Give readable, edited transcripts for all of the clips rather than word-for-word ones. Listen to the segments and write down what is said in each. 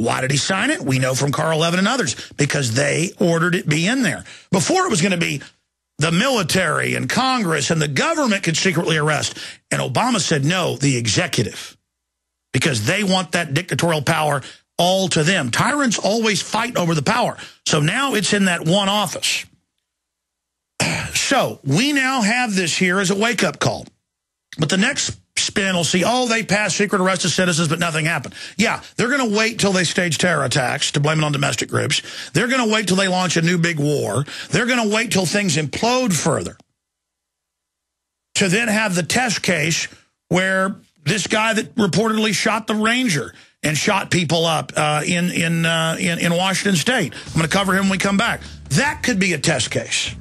Why did he sign it? We know from Carl Levin and others, because they ordered it be in there. Before it was going to be the military and Congress and the government could secretly arrest. And Obama said, no, the executive, because they want that dictatorial power all to them. Tyrants always fight over the power. So now it's in that one office. So we now have this here as a wake-up call. But the next spin will see, oh, they passed secret arrest of citizens, but nothing happened. Yeah, they're going to wait till they stage terror attacks to blame it on domestic groups. They're going to wait till they launch a new big war. They're going to wait till things implode further to then have the test case where this guy that reportedly shot the ranger and shot people up in Washington State. I'm going to cover him when we come back. That could be a test case.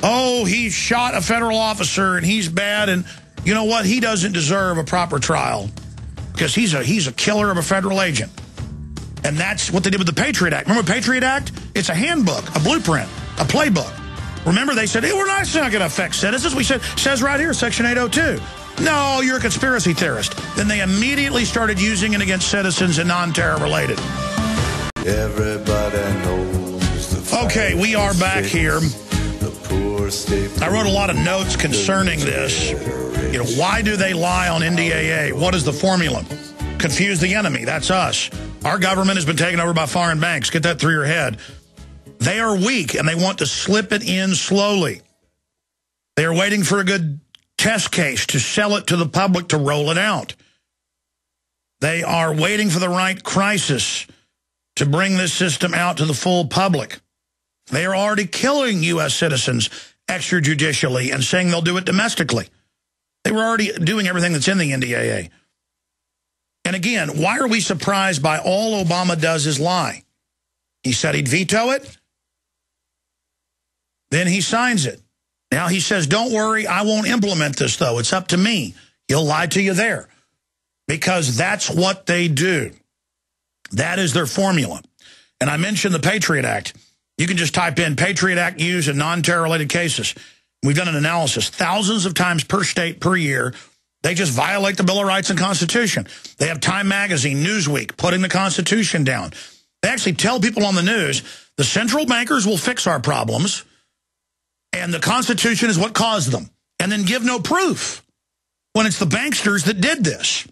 Oh, he shot a federal officer and he's bad, and you know what? He doesn't deserve a proper trial because he's a killer of a federal agent. And that's what they did with the Patriot Act. Remember the Patriot Act? It's a handbook, a blueprint, a playbook. Remember they said, hey, it's not going to affect citizens. We said, says right here, Section 802. No, you're a conspiracy theorist. Then they immediately started using it against citizens and non-terror related. Everybody knows. Okay, we are back here. I wrote a lot of notes concerning this. You know, why do they lie on NDAA? What is the formula? Confuse the enemy. That's us. Our government has been taken over by foreign banks. Get that through your head. They are weak, and they want to slip it in slowly. They are waiting for a good test case to sell it to the public to roll it out. They are waiting for the right crisis to bring this system out to the full public. They are already killing U.S. citizens extrajudicially and saying they'll do it domestically. They were already doing everything that's in the NDAA. And again, why are we surprised by all Obama does is lie? He said he'd veto it. Then he signs it. Now he says, don't worry, I won't implement this, though. It's up to me. He'll lie to you there. Because that's what they do. That is their formula. And I mentioned the Patriot Act. You can just type in Patriot Act used in non-terror-related cases. We've done an analysis. Thousands of times per state per year, they just violate the Bill of Rights and Constitution. They have Time Magazine, Newsweek, putting the Constitution down. They actually tell people on the news, the central bankers will fix our problems, and the Constitution is what caused them. And then give no proof when it's the banksters that did this.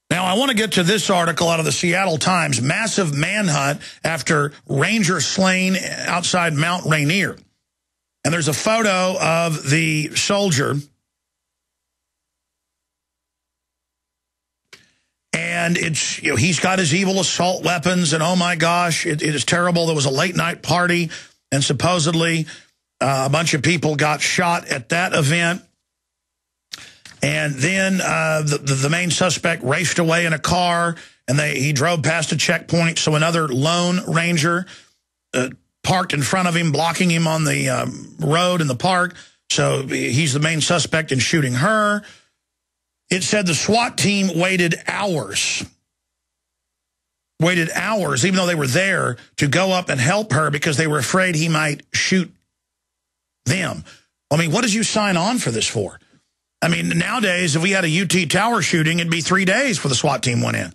Now, I want to get to this article out of the Seattle Times, massive manhunt after ranger slain outside Mount Rainier. And there's a photo of the soldier. And it's, you know, he's got his evil assault weapons, and oh my gosh, it is terrible. There was a late night party, and supposedly a bunch of people got shot at that event. And then the main suspect raced away in a car, and he drove past a checkpoint. So another lone ranger parked in front of him, blocking him on the road in the park. So he's the main suspect in shooting her. It said the SWAT team waited hours, even though they were there, to go up and help her because they were afraid he might shoot them. I mean, what did you sign on for this for? I mean, nowadays, if we had a UT Tower shooting, it'd be 3 days before the SWAT team went in,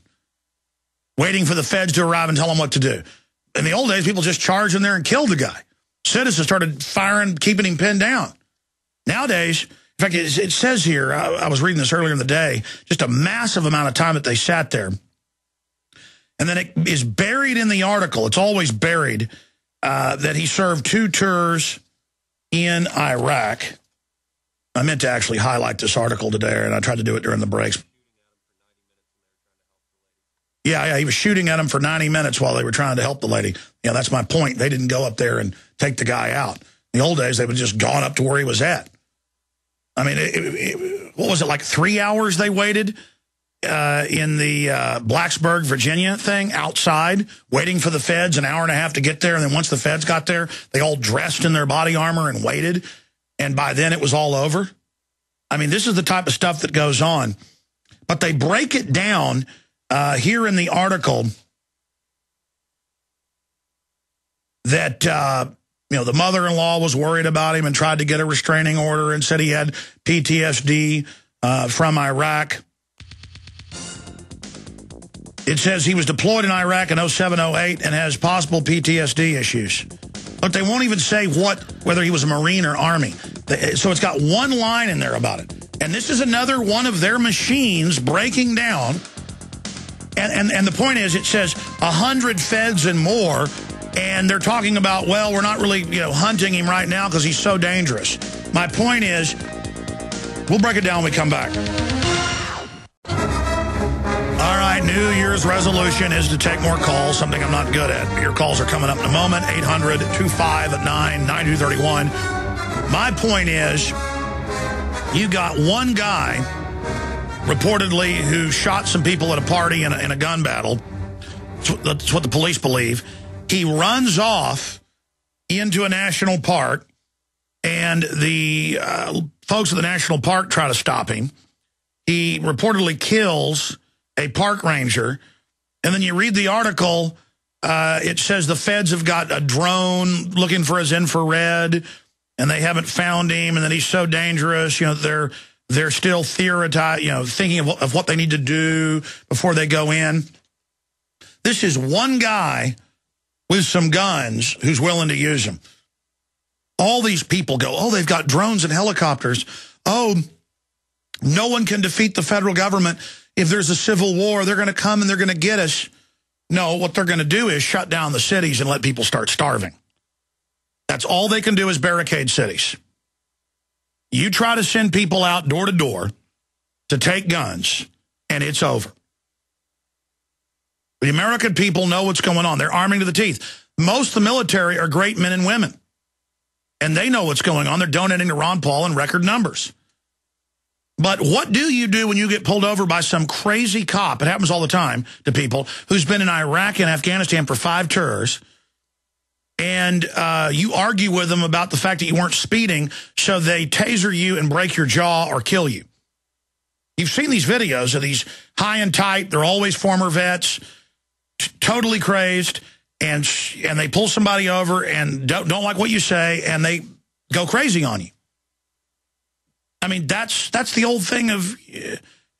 waiting for the feds to arrive and tell them what to do. In the old days, people just charged in there and killed the guy. Citizens started firing, keeping him pinned down. Nowadays, in fact, it says here, I was reading this earlier in the day, just a massive amount of time that they sat there. And then it is buried in the article, it's always buried, that he served 2 tours in Iraq. I meant to actually highlight this article today, and I tried to do it during the breaks. Yeah, he was shooting at him for 90 minutes while they were trying to help the lady. Yeah, that's my point. They didn't go up there and take the guy out. In the old days, they would just gone up to where he was at. I mean, what was it, like 3 hours they waited in the Blacksburg, Virginia thing outside, waiting for the feds, an hour and a half to get there. And then once the feds got there, they all dressed in their body armor and waited. And by then it was all over. I mean, this is the type of stuff that goes on. But they break it down here in the article that, you know, the mother-in-law was worried about him and tried to get a restraining order and said he had PTSD from Iraq. It says he was deployed in Iraq in 07, 08 and has possible PTSD issues. But they won't even say whether he was a Marine or Army. So it's got one line in there about it. And this is another one of their machines breaking down. And the point is, it says 100 feds and more. And they're talking about, well, we're not really, hunting him right now because he's so dangerous. My point is, we'll break it down when we come back. All right, New Year's resolution is to take more calls, something I'm not good at. Your calls are coming up in a moment, 800-259-9231. My point is, you got one guy, reportedly, who shot some people at a party in a gun battle. That's what the police believe. He runs off into a national park, and the folks at the national park try to stop him. He reportedly kills a park ranger, and then you read the article, it says the feds have got a drone looking for his infrared, and they haven't found him, and that he's so dangerous, they're still theorizing, thinking of what they need to do before they go in. This is one guy with some guns who's willing to use them. All these people go, oh, they've got drones and helicopters. Oh, no one can defeat the federal government. If there's a civil war, they're going to come and they're going to get us. No, what they're going to do is shut down the cities and let people start starving. That's all they can do is barricade cities. You try to send people out door to door to take guns, and it's over. The American people know what's going on. They're arming to the teeth. Most of the military are great men and women, and they know what's going on. They're donating to Ron Paul in record numbers. But what do you do when you get pulled over by some crazy cop? It happens all the time to people who's been in Iraq and Afghanistan for 5 tours, and you argue with them about the fact that you weren't speeding, so they taser you and break your jaw or kill you. You've seen these videos of these high and tight, they're always former vets, totally crazed, and they pull somebody over and don't like what you say, and they go crazy on you. I mean, that's the old thing of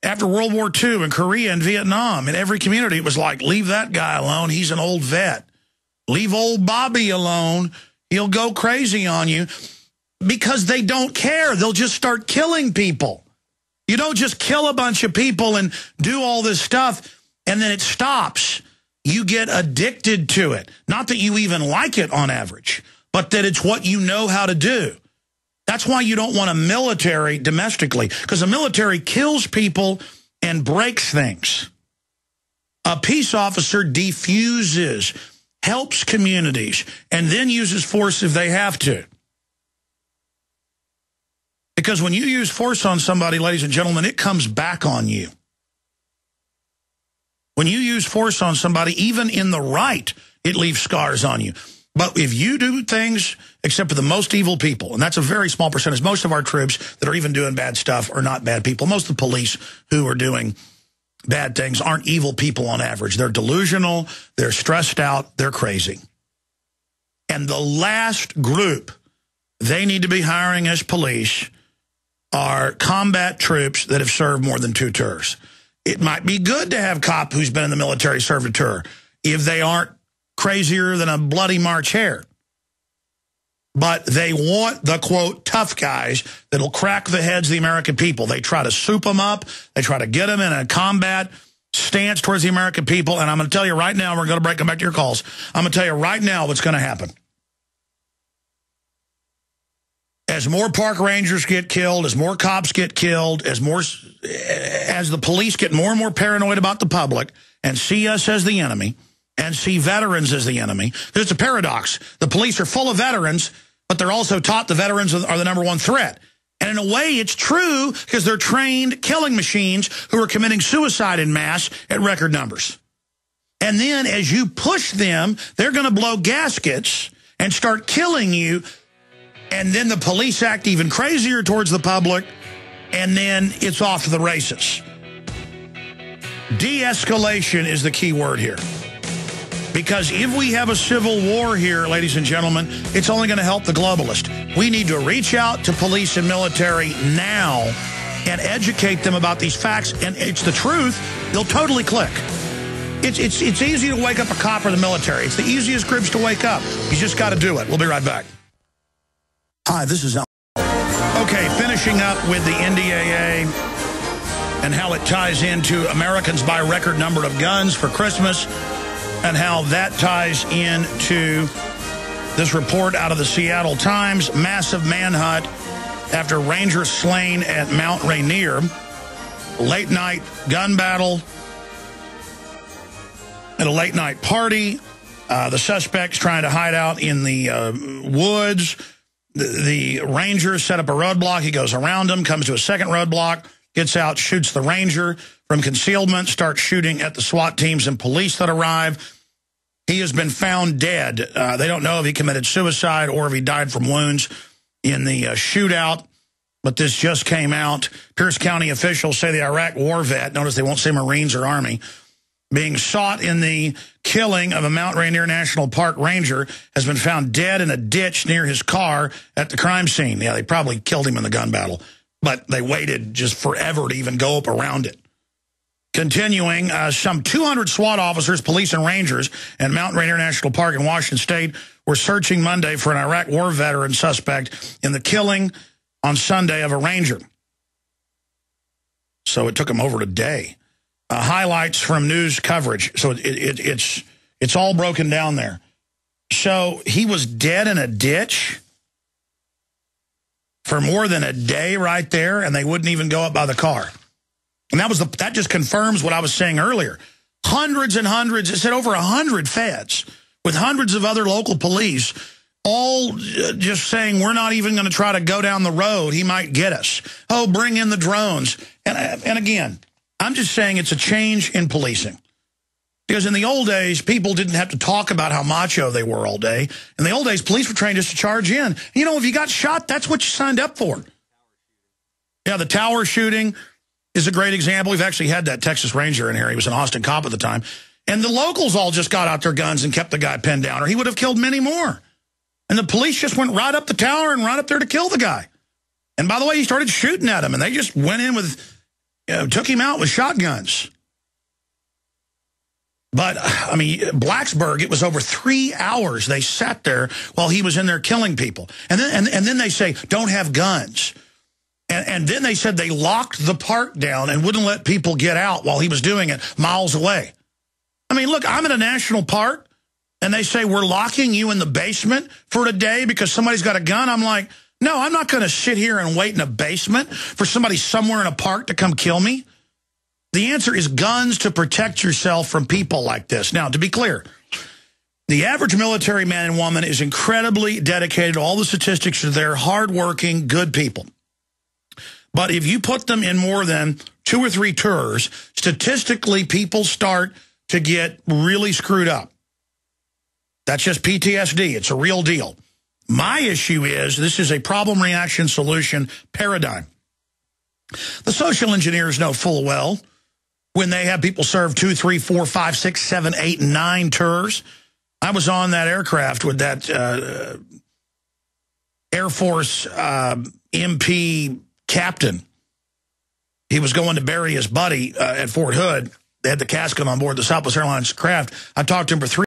after World War II and Korea and Vietnam. In every community, it was like, leave that guy alone. He's an old vet. Leave old Bobby alone. He'll go crazy on you, because they don't care. They'll just start killing people. You don't just kill a bunch of people and do all this stuff, and then it stops. You get addicted to it. Not that you even like it on average, but that it's what you know how to do. That's why you don't want a military domestically, because the military kills people and breaks things. A peace officer defuses, helps communities, and then uses force if they have to. Because when you use force on somebody, ladies and gentlemen, it comes back on you. When you use force on somebody, even in the right, it leaves scars on you. But if you do things, except for the most evil people, and that's a very small percentage, most of our troops that are even doing bad stuff are not bad people. Most of the police who are doing bad things aren't evil people on average. They're delusional, they're stressed out, they're crazy. And the last group they need to be hiring as police are combat troops that have served more than 2 tours. It might be good to have a cop who's been in the military serve a tour if they aren't crazier than a bloody March hare. But they want the, quote, tough guys that'll crack the heads of the American people. They try to soup them up. They try to get them in a combat stance towards the American people. And I'm going to tell you right now, we're going to come back to your calls. I'm going to tell you right now what's going to happen. As more park rangers get killed, as more cops get killed, as the police get more and more paranoid about the public and see us as the enemy, and see veterans as the enemy. There's a paradox. The police are full of veterans, but they're also taught the veterans are the #1 threat. And in a way, it's true, because they're trained killing machines who are committing suicide in mass at record numbers. And then as you push them, they're going to blow gaskets and start killing you. And then the police act even crazier towards the public. And then it's off to the races. De-escalation is the key word here. Because if we have a civil war here, ladies and gentlemen, it's only going to help the globalist. We need to reach out to police and military now and educate them about these facts. And it's the truth. They'll totally click. It's easy to wake up a cop or the military. It's the easiest groups to wake up. You just got to do it. We'll be right back. Hi, this is Al. Okay, finishing up with the NDAA and how it ties into Americans buy a record number of guns for Christmas and how that ties into this report out of the Seattle Times, massive manhunt after Rangers slain at Mount Rainier, late night gun battle at a late night party, the suspects trying to hide out in the woods. The Rangers set up a roadblock. He goes around them, comes to a second roadblock, gets out, shoots the Ranger from concealment, starts shooting at the SWAT teams and police that arrive. He has been found dead. They don't know if he committed suicide or if he died from wounds in the shootout, but this just came out. Pierce County officials say the Iraq war vet, notice they won't say Marines or Army, being sought in the killing of a Mount Rainier National Park ranger, has been found dead in a ditch near his car at the crime scene. Yeah, they probably killed him in the gun battle, but they waited just forever to even go up around it. Continuing, some 200 SWAT officers, police, and rangers at Mount Rainier National Park in Washington State were searching Monday for an Iraq war veteran suspect in the killing on Sunday of a ranger. So it took them over a day. Highlights from news coverage. So it's all broken down there. So he was dead in a ditch for more than a day right there, and they wouldn't even go up by the car. And that just confirms what I was saying earlier. Hundreds and hundreds, it said over 100 feds with hundreds of other local police all just saying, we're not even going to try to go down the road. He might get us. Oh, bring in the drones. And again, I'm just saying it's a change in policing. Because in the old days, people didn't have to talk about how macho they were all day. In the old days, police were trained just to charge in. You know, if you got shot, that's what you signed up for. Yeah, the tower shooting is a great example. We've actually had that Texas Ranger in here. He was an Austin cop at the time. And the locals all just got out their guns and kept the guy pinned down, or he would have killed many more. And the police just went right up the tower and right up there to kill the guy. And by the way, he started shooting at him, and they just went in with, took him out with shotguns. But, I mean, Blacksburg, it was over 3 hours they sat there while he was in there killing people. And then they say, don't have guns. And then they said they locked the park down and wouldn't let people get out while he was doing it miles away. I mean, look, I'm in a national park, and they say we're locking you in the basement for a day because somebody's got a gun. I'm like, no, I'm not going to sit here and wait in a basement for somebody somewhere in a park to come kill me. The answer is guns to protect yourself from people like this. Now, to be clear, the average military man and woman is incredibly dedicated. All the statistics are there, hardworking, good people. But if you put them in more than 2 or 3 tours, statistically, people start to get really screwed up. That's just PTSD. It's a real deal. My issue is this is a problem, reaction, solution paradigm. The social engineers know full well when they have people serve 2, 3, 4, 5, 6, 7, 8, 9 tours. I was on that aircraft with that Air Force MP captain. He was going to bury his buddy at Fort Hood. They had the casket on board the Southwest Airlines craft. I talked to him for 3